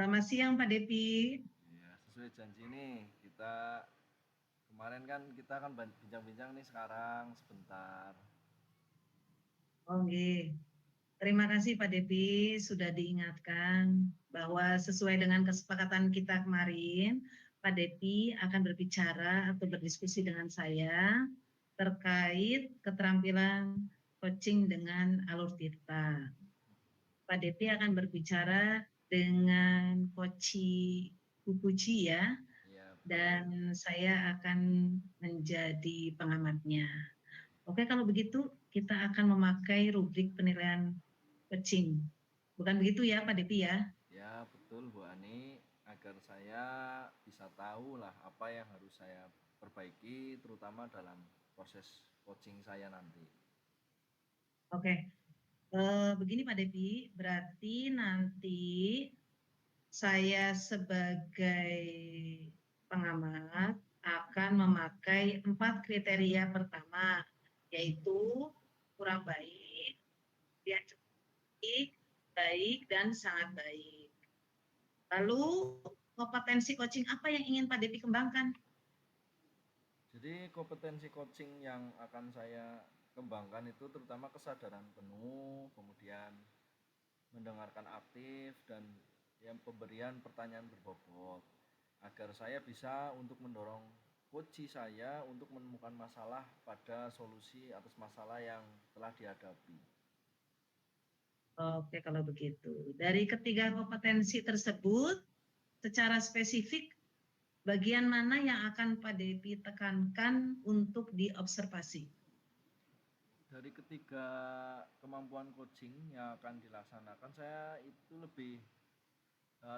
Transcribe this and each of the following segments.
Selamat siang Pak Depi. Iya, sesuai janji nih, kita kemarin kan kita kan bincang-bincang nih sekarang sebentar. Oke, terima kasih Pak Depi sudah diingatkan bahwa sesuai dengan kesepakatan kita kemarin, Pak Depi akan berbicara atau berdiskusi dengan saya terkait keterampilan coaching dengan Alur Tirta. Pak Depi akan berbicara dengan Koci Bukuji ya, Iya, betul. dan saya akan menjadi pengamatnya. Oke, kalau begitu kita akan memakai rubrik penilaian coaching. Bukan begitu ya, Pak Depi ya? Ya, betul Bu Ani, agar saya bisa tahu lah apa yang harus saya perbaiki terutama dalam proses coaching saya nanti. Oke, begini Pak Depi, berarti nanti saya sebagai pengamat akan memakai 4 kriteria pertama, yaitu kurang baik, dia baik, baik, dan sangat baik. Lalu kompetensi coaching apa yang ingin Pak Depi kembangkan? Jadi kompetensi coaching yang akan saya kembangkan itu terutama kesadaran penuh, kemudian mendengarkan aktif dan yang pemberian pertanyaan berbobot agar saya bisa untuk mendorong coach saya untuk menemukan masalah pada solusi atas masalah yang telah dihadapi. Oke, kalau begitu. Dari ketiga kompetensi tersebut, secara spesifik, bagian mana yang akan Pak Depi tekankan untuk diobservasi? Dari ketiga kemampuan coaching yang akan dilaksanakan, saya itu lebih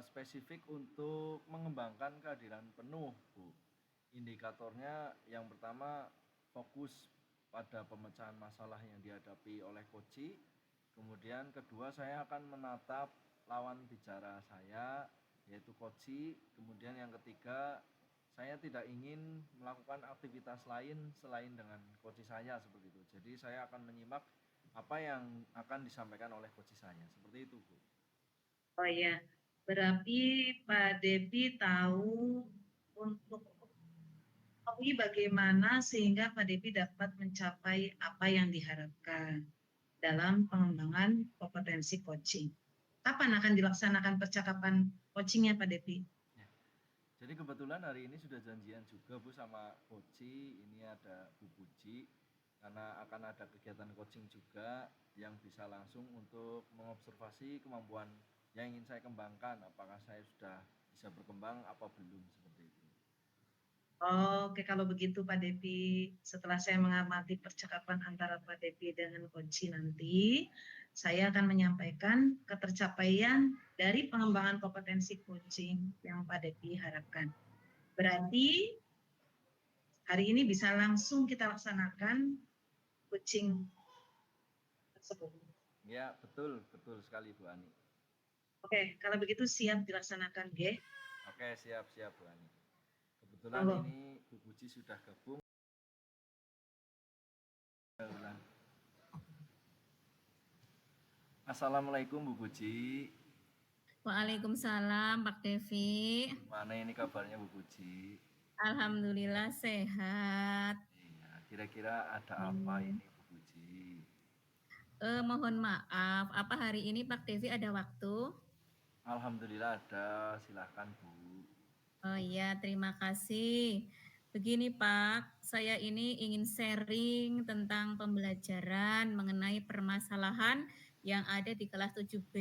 spesifik untuk mengembangkan kehadiran penuh, Bu. Indikatornya yang pertama fokus pada pemecahan masalah yang dihadapi oleh coach. Kemudian kedua saya akan menatap lawan bicara saya yaitu coach. Kemudian yang ketiga saya tidak ingin melakukan aktivitas lain selain dengan coach saya seperti itu. Jadi saya akan menyimak apa yang akan disampaikan oleh coach saya. Seperti itu, Bu. Oh ya, berarti Pak Depi tahu untuk mengetahui bagaimana sehingga Pak Depi dapat mencapai apa yang diharapkan dalam pengembangan kompetensi coaching. Kapan akan dilaksanakan percakapan coachingnya Pak Depi? Ya. Jadi kebetulan hari ini sudah janjian juga Bu sama Koci, ini ada Bu Puji, karena akan ada kegiatan coaching juga yang bisa langsung untuk mengobservasi kemampuan yang ingin saya kembangkan, apakah saya sudah bisa berkembang apa belum seperti itu. Oke, kalau begitu Pak Depi, setelah saya mengamati percakapan antara Pak Depi dengan Koci nanti, saya akan menyampaikan ketercapaian dari pengembangan kompetensi coaching yang Pak Depi harapkan. Berarti hari ini bisa langsung kita laksanakan coaching tersebut. Ya, betul, betul sekali Bu Ani. Oke, kalau begitu siap dilaksanakan, G. Oke, siap-siap Bu Ani. Kebetulan Monggo. ini Bu Puji sudah gabung. Assalamualaikum Bu Puji. Waalaikumsalam, Pak Devi. Gimana ini kabarnya Bu Puji? Alhamdulillah sehat. Iya, kira-kira ada apa Hmm. ini Bu Puji? Mohon maaf, apa hari ini Pak Devi ada waktu? Alhamdulillah ada, silahkan Bu. Oh iya, terima kasih. Begini Pak, saya ini ingin sharing tentang pembelajaran mengenai permasalahan yang ada di kelas 7B.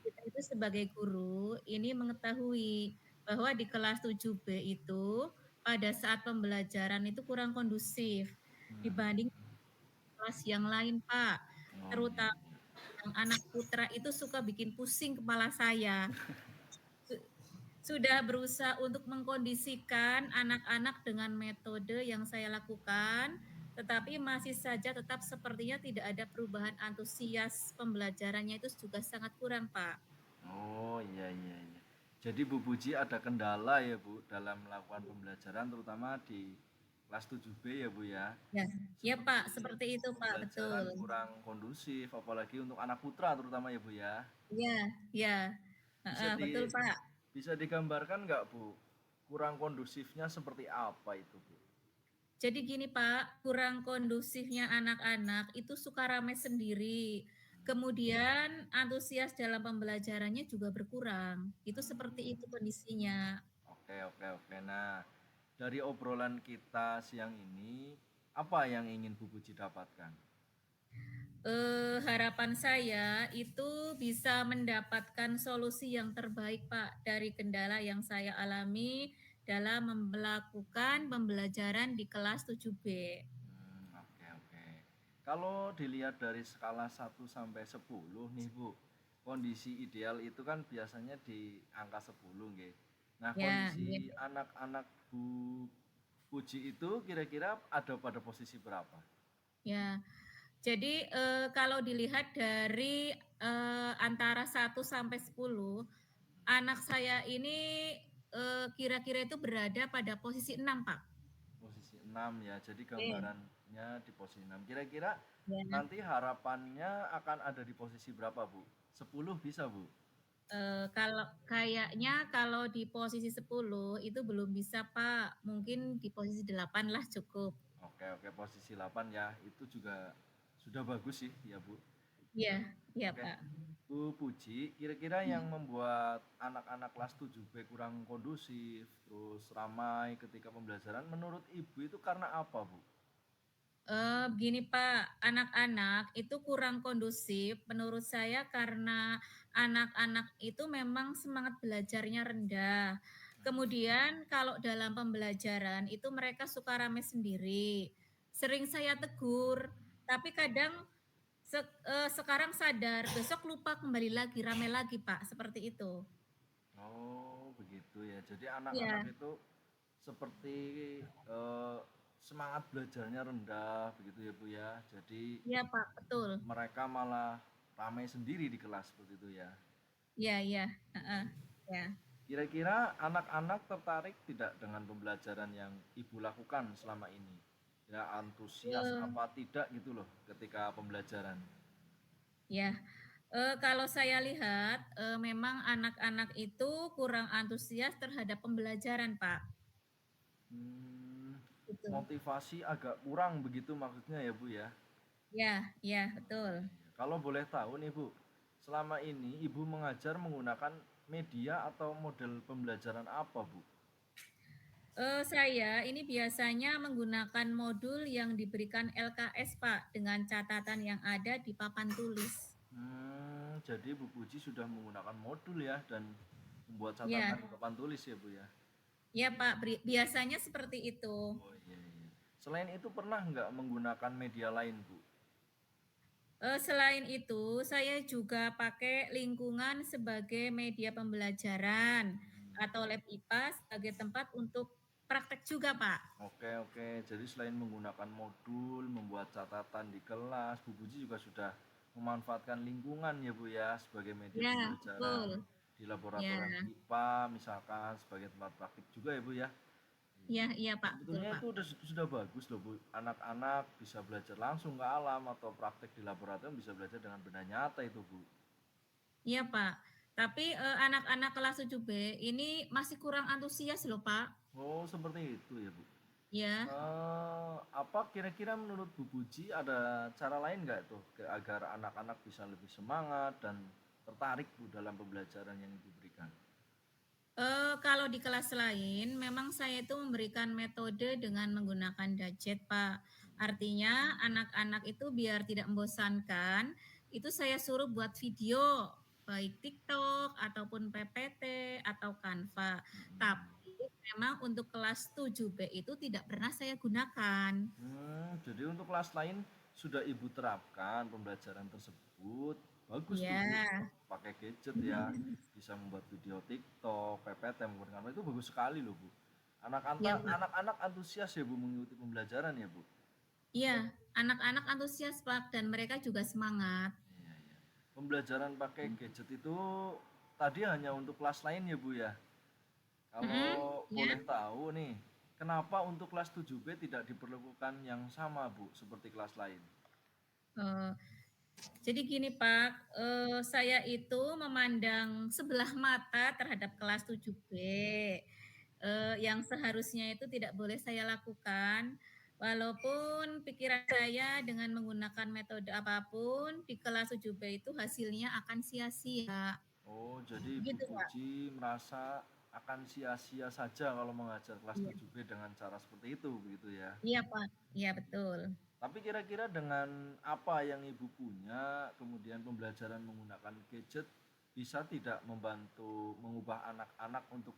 Kita itu sebagai guru ini mengetahui bahwa di kelas 7B itu pada saat pembelajaran itu kurang kondusif dibanding kelas yang lain, Pak. Oh iya, Terutama iya. yang anak putra itu suka bikin pusing kepala saya. Su- Sudah berusaha untuk mengkondisikan anak-anak dengan metode yang saya lakukan, tetapi masih saja tetap sepertinya tidak ada perubahan antusias pembelajarannya itu juga sangat kurang, Pak. Oh iya, iya, iya. Jadi Bu Puji ada kendala ya Bu dalam melakukan pembelajaran terutama di kelas 7B ya Bu ya. Ya, ya Seperti Pak, seperti itu Pak, pembelajaran betul. kurang kondusif apalagi untuk anak putra terutama ya Bu ya. Ya, ya. Bisa Betul, di Pak. bisa digambarkan nggak, Bu? Kurang kondusifnya seperti apa itu, Bu? Jadi gini Pak, kurang kondusifnya anak-anak itu suka rame sendiri. Kemudian antusias dalam pembelajarannya juga berkurang. Itu seperti Hmm, itu kondisinya. oke, oke, oke. Nah, dari obrolan kita siang ini, apa yang ingin Bu Puji dapatkan? Harapan saya itu bisa mendapatkan solusi yang terbaik Pak dari kendala yang saya alami dalam melakukan pembelajaran di kelas 7B. Oke, oke. Kalau dilihat dari skala 1 sampai 10 nih, Bu, kondisi ideal itu kan biasanya di angka 10, nggih. Nah, Ya, iya. kondisi anak-anak Bu Puji itu kira-kira ada pada posisi berapa? Ya. Jadi, kalau dilihat dari, antara 1 sampai 10, anak saya ini, kira-kira itu berada pada posisi 6, Pak. Posisi 6 ya. Jadi Oke. gambarannya di posisi 6. Kira-kira Ya. nanti harapannya akan ada di posisi berapa, Bu? 10 bisa, Bu? Kalau kayaknya kalau di posisi 10 itu belum bisa, Pak. Mungkin di posisi 8 lah cukup. Oke, oke, posisi 8 ya. Itu juga sudah bagus sih, ya, Bu. Iya iya, Oke. Pak. Bu Puji, kira-kira yang membuat anak-anak kelas 7B kurang kondusif, terus ramai ketika pembelajaran, menurut Ibu itu karena apa, Bu? Begini Pak, anak-anak itu kurang kondusif menurut saya karena anak-anak itu memang semangat belajarnya rendah. Kemudian kalau dalam pembelajaran itu mereka suka rame sendiri. Sering saya tegur, tapi kadang sekarang sadar, besok lupa kembali lagi, rame lagi Pak, seperti itu. Oh, begitu ya. Jadi anak-anak Iya, itu seperti eh, semangat belajarnya rendah, begitu ya, Bu ya. Jadi iya Pak, betul. mereka malah ramai sendiri di kelas, seperti itu ya. Iya iya, heeh, ya. Kira-kira anak-anak tertarik tidak dengan pembelajaran yang Ibu lakukan selama ini? Ya, antusias Eh, apa tidak gitu loh ketika pembelajaran. Ya, kalau saya lihat, memang anak-anak itu kurang antusias terhadap pembelajaran, Pak, Hmm, gitu. motivasi agak kurang begitu maksudnya ya, Bu ya. Ya ya, betul. Kalau boleh tahu nih, Bu, selama ini Ibu mengajar menggunakan media atau model pembelajaran apa, Bu? Saya ini biasanya menggunakan modul yang diberikan LKS, Pak, dengan catatan yang ada di papan tulis. Jadi Bu Puji sudah menggunakan modul ya dan membuat catatan Ya di papan tulis ya, Bu ya. ya, Pak, biasanya seperti itu. Oh iya, iya. Selain itu pernah nggak menggunakan media lain, Bu? Selain itu, saya juga pakai lingkungan sebagai media pembelajaran atau lab IPA sebagai tempat untuk praktek juga, Pak. Oke, oke. Jadi selain menggunakan modul, membuat catatan di kelas, Bu Puji juga sudah memanfaatkan lingkungan ya, Bu ya, sebagai media Ya, pembelajaran betul. di Ya, laboratorium IPA misalkan sebagai tempat praktik juga ya, Bu ya. iya, iya, Pak, betul, Sebetulnya Pak. itu sudah bagus loh, Bu. Anak-anak bisa belajar langsung ke alam atau praktek di laboratorium bisa belajar dengan benda nyata itu, Bu. Iya, Pak. Tapi anak-anak kelas 7B ini masih kurang antusias loh, Pak. Oh, seperti itu ya, Bu. Ya. Apa kira-kira menurut Bu Puji ada cara lain nggak tuh agar anak-anak bisa lebih semangat dan tertarik Bu dalam pembelajaran yang diberikan? Kalau di kelas lain, memang saya itu memberikan metode dengan menggunakan gadget, Pak. Artinya, anak-anak itu biar tidak membosankan, itu saya suruh buat video, baik TikTok ataupun PPT atau Canva. Tapi memang untuk kelas 7B itu tidak pernah saya gunakan. Jadi untuk kelas lain sudah Ibu terapkan pembelajaran tersebut. Bagus tuh Bu, Ya, pakai gadget ya, bisa membuat video TikTok, PPT, menggunakan itu bagus sekali loh Bu. iya, Pak. Anak-anak antusias ya Bu mengikuti pembelajaran ya Bu. Iya, anak-anak antusias, Pak, dan mereka juga semangat. Iya, iya. Pembelajaran pakai gadget itu tadi hanya untuk kelas lain ya Bu ya. Kalau Mm-mm, ya. boleh tahu nih, kenapa untuk kelas 7B tidak diperlakukan yang sama Bu seperti kelas lain? Jadi gini Pak, saya itu memandang sebelah mata terhadap kelas 7B, yang seharusnya itu tidak boleh saya lakukan, walaupun pikiran saya dengan menggunakan metode apapun di kelas 7B itu hasilnya akan sia-sia, Oh, jadi Ibu begitu Pak. Puji merasa akan sia-sia saja kalau mengajar kelas Iya. 7B dengan cara seperti itu, begitu ya. Iya Pak, iya betul. Tapi kira-kira dengan apa yang Ibu punya, kemudian pembelajaran menggunakan gadget bisa tidak membantu mengubah anak-anak untuk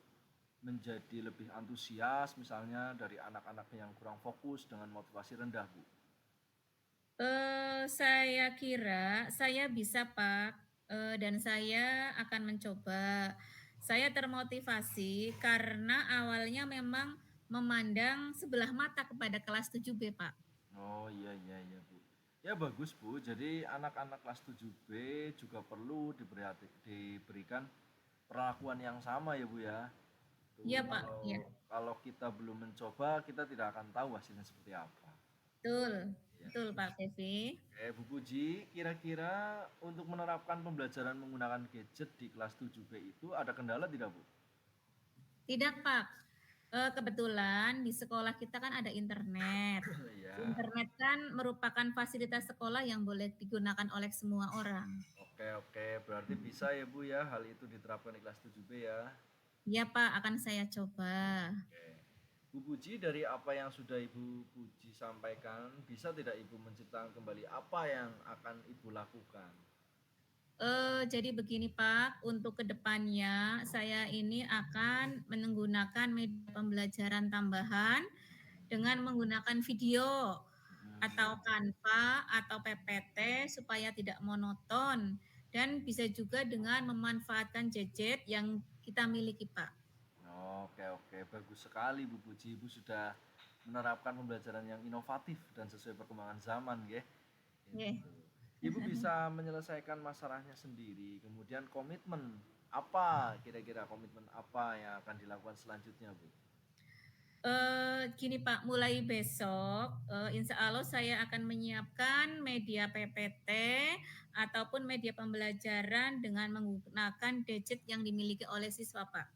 menjadi lebih antusias, misalnya dari anak-anak yang kurang fokus dengan motivasi rendah, Bu? Saya kira saya bisa, Pak, dan saya akan mencoba. Saya termotivasi karena awalnya memang memandang sebelah mata kepada kelas 7B, Pak. Oh iya iya iya Bu. Ya bagus Bu. Jadi anak-anak kelas 7B juga perlu diberikan perlakuan yang sama ya Bu ya. Iya, Tuh Pak, iya, kalau kita belum mencoba kita tidak akan tahu hasilnya seperti apa. betul. Ya. Betul, Pak Devi. Oke Bu Puji, kira-kira untuk menerapkan pembelajaran menggunakan gadget di kelas 7B itu ada kendala tidak Bu? Tidak, Pak. Kebetulan di sekolah kita kan ada internet. Ya. Internet kan merupakan fasilitas sekolah yang boleh digunakan oleh semua orang. Oke oke, berarti bisa ya Bu ya hal itu diterapkan di kelas 7B ya. Iya, Pak, akan saya coba. Oke. Bu Puji, dari apa yang sudah Ibu Puji sampaikan, bisa tidak Ibu menceritakan kembali apa yang akan Ibu lakukan? Jadi begini Pak, untuk kedepannya saya ini akan menggunakan media pembelajaran tambahan dengan menggunakan video atau Hmm. Canva atau PPT supaya tidak monoton dan bisa juga dengan memanfaatkan gadget yang kita miliki Pak. Oke oke, bagus sekali Bu Puji. Ibu sudah menerapkan pembelajaran yang inovatif dan sesuai perkembangan zaman, ya. Oke. Itu. Ibu bisa menyelesaikan masalahnya sendiri. Kemudian komitmen apa kira-kira komitmen apa yang akan dilakukan selanjutnya, Bu? Gini Pak, mulai besok, insya Allah saya akan menyiapkan media PPT ataupun media pembelajaran dengan menggunakan gadget yang dimiliki oleh siswa Pak.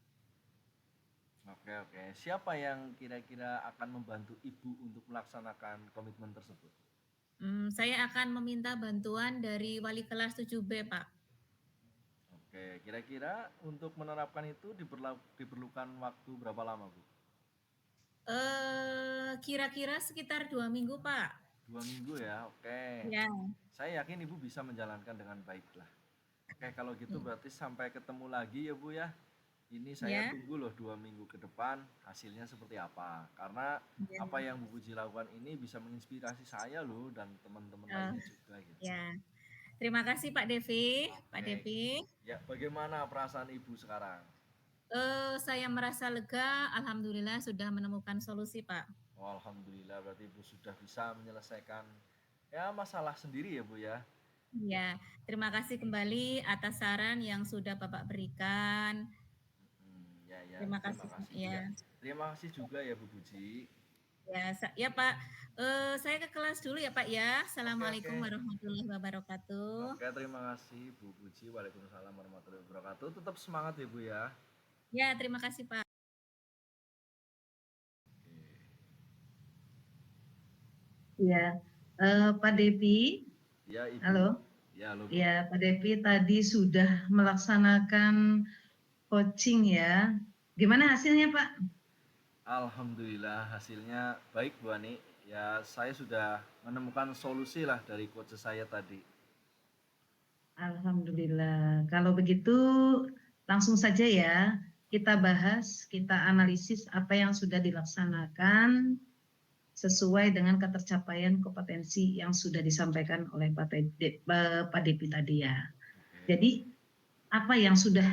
Oke oke. Siapa yang kira-kira akan membantu Ibu untuk melaksanakan komitmen tersebut? Saya akan meminta bantuan dari wali kelas 7B Pak. Oke, kira-kira untuk menerapkan itu diperlukan waktu berapa lama, Bu? Kira-kira sekitar 2 minggu Pak. 2 minggu ya, oke. Ya, Saya yakin Ibu bisa menjalankan dengan baik lah. Oke, kalau gitu berarti sampai ketemu lagi ya Bu ya. Ini saya ya, tunggu loh 2 minggu ke depan hasilnya seperti apa. Karena ya, apa yang Bu Puji lakukan ini bisa menginspirasi saya loh dan teman-teman eh, lainnya juga gitu. ya. Terima kasih Pak Devi. Pak Oke, Devi. ya bagaimana perasaan Ibu sekarang? Saya merasa lega, alhamdulillah sudah menemukan solusi, Pak. Oh, Alhamdulillah berarti Ibu sudah bisa menyelesaikan ya masalah sendiri ya Bu ya. Ya, terima kasih kembali atas saran yang sudah Bapak berikan. Ya ya, Terima terima kasih. kasih. Ya, Ya, terima kasih juga ya Bu Puji. ya Pak. Saya ke kelas dulu ya Pak ya. Oke oke. Assalamualaikum warahmatullahi wabarakatuh. Oke, terima kasih Bu Puji. Waalaikumsalam warahmatullahi wabarakatuh. Tetap semangat ya Bu ya. Ya, terima kasih Pak. Ya, Pak Depi, Ya Ibu. halo. Ya halo Bu. Ya, Pak Depi tadi sudah melaksanakan coaching ya. Gimana hasilnya, Pak? Alhamdulillah hasilnya baik Bu Ani. Ya saya sudah menemukan solusi lah dari coach saya tadi. Alhamdulillah. Kalau begitu, langsung saja ya. Kita bahas, kita analisis apa yang sudah dilaksanakan sesuai dengan ketercapaian kompetensi yang sudah disampaikan oleh Pak Depi tadi ya. Oke. Jadi, apa yang sudah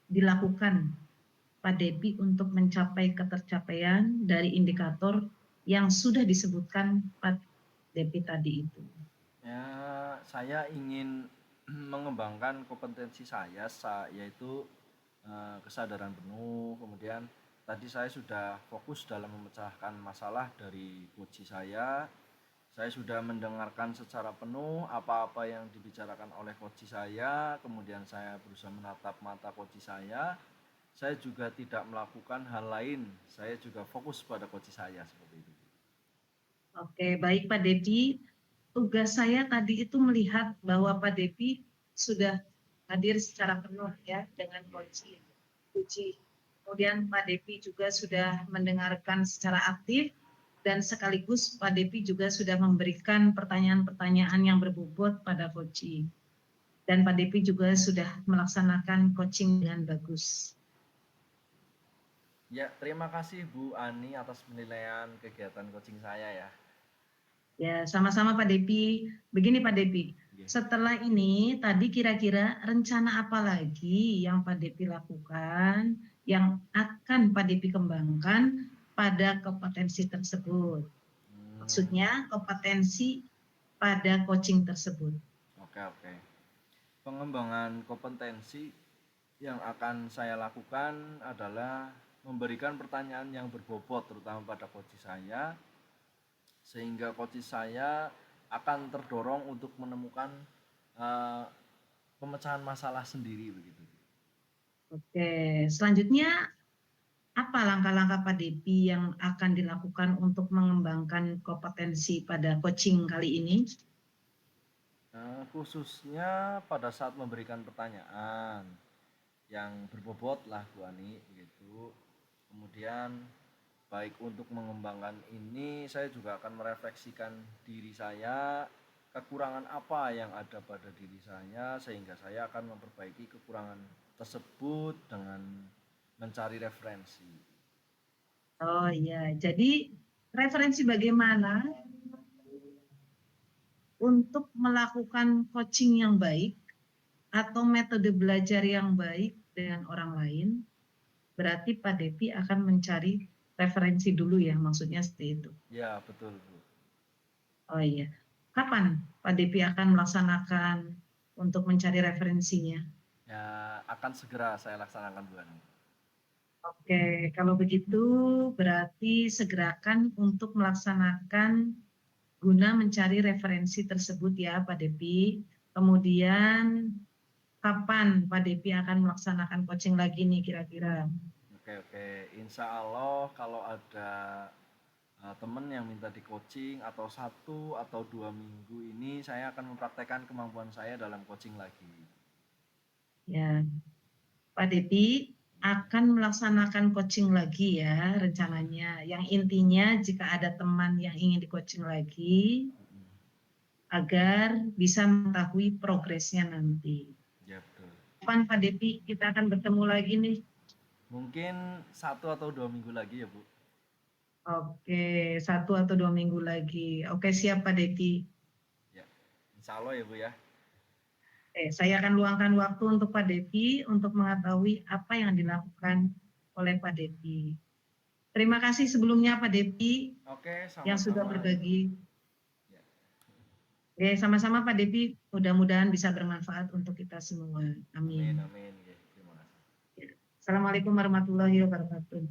dilakukan Pak Depi untuk mencapai ketercapaian dari indikator yang sudah disebutkan Pak Depi tadi itu? Ya saya ingin mengembangkan kompetensi saya yaitu kesadaran penuh. Kemudian tadi saya sudah fokus dalam memecahkan masalah dari coach saya. Saya sudah mendengarkan secara penuh apa-apa yang dibicarakan oleh coach saya, kemudian saya berusaha menatap mata coach saya. Saya juga tidak melakukan hal lain, saya juga fokus pada coach saya seperti itu. Oke, baik Pak Depi. Tugas saya tadi itu melihat bahwa Pak Depi sudah hadir secara penuh ya dengan Puji. Kemudian Pak Depi juga sudah mendengarkan secara aktif dan sekaligus Pak Depi juga sudah memberikan pertanyaan-pertanyaan yang berbobot pada Puji. Dan Pak Depi juga sudah melaksanakan coaching dengan bagus. Ya, terima kasih Bu Ani atas penilaian kegiatan coaching saya ya. Ya, sama-sama Pak Depi. Begini Pak Depi, setelah ini tadi kira-kira rencana apa lagi yang Pak Depi lakukan, yang akan Pak Depi kembangkan pada kompetensi tersebut? Maksudnya kompetensi pada coaching tersebut. Oke. Pengembangan kompetensi yang akan saya lakukan adalah memberikan pertanyaan yang berbobot terutama pada coach saya, sehingga coach saya akan terdorong untuk menemukan pemecahan masalah sendiri begitu. Oke, selanjutnya apa langkah-langkah Pak Depi yang akan dilakukan untuk mengembangkan kompetensi pada coaching kali ini? Khususnya pada saat memberikan pertanyaan yang berbobot lah Bu Ani gitu. Kemudian baik untuk mengembangkan ini, saya juga akan merefleksikan diri saya, kekurangan apa yang ada pada diri saya, sehingga saya akan memperbaiki kekurangan tersebut dengan mencari referensi. Oh iya, jadi referensi bagaimana untuk melakukan coaching yang baik atau metode belajar yang baik dengan orang lain, berarti Pak Depi akan mencari referensi dulu ya, maksudnya seperti itu. Ya, betul Bu. Oh iya, kapan Pak Depi akan melaksanakan untuk mencari referensinya? Ya, akan segera saya laksanakan Bu Ani. Oke, kalau begitu berarti segerakan untuk melaksanakan guna mencari referensi tersebut ya Pak Depi. Kemudian kapan Pak Depi akan melaksanakan coaching lagi nih kira-kira? Oke. Insya Allah kalau ada teman yang minta di coaching atau 1 atau 2 minggu ini saya akan mempraktekkan kemampuan saya dalam coaching lagi. Ya, Pak Depi akan melaksanakan coaching lagi ya rencananya. Yang intinya jika ada teman yang ingin di coaching lagi, agar bisa mengetahui progresnya nanti. Ya betul. Kapan Pak Depi kita akan bertemu lagi nih? Mungkin 1 atau 2 minggu lagi ya Bu. Oke, 1 atau 2 minggu lagi. Oke, siap Pak Depi. Ya, insya Allah ya Bu ya. Saya akan luangkan waktu untuk Pak Depi untuk mengetahui apa yang dilakukan oleh Pak Depi. Terima kasih sebelumnya Pak Depi. Oke, sama-sama. Yang sudah berbagi. Ya. Oke, sama-sama Pak Depi. Mudah-mudahan bisa bermanfaat untuk kita semua. Amin. Amin. Ya, terima kasih. Assalamualaikum warahmatullahi wabarakatuh.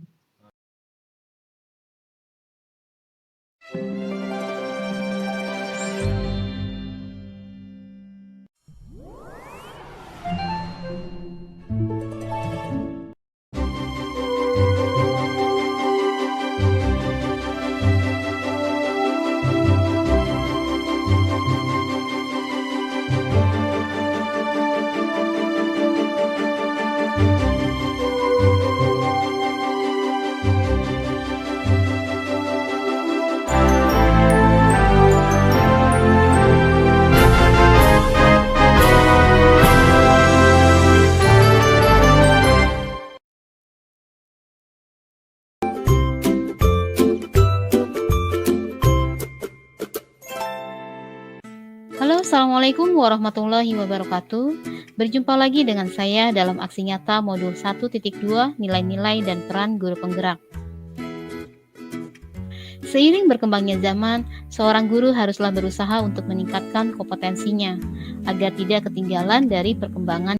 Halo, Assalamualaikum warahmatullahi wabarakatuh. Berjumpa lagi dengan saya dalam aksi nyata modul 1.2 nilai-nilai dan peran guru penggerak. Seiring berkembangnya zaman, seorang guru haruslah berusaha untuk meningkatkan kompetensinya agar tidak ketinggalan dari perkembangan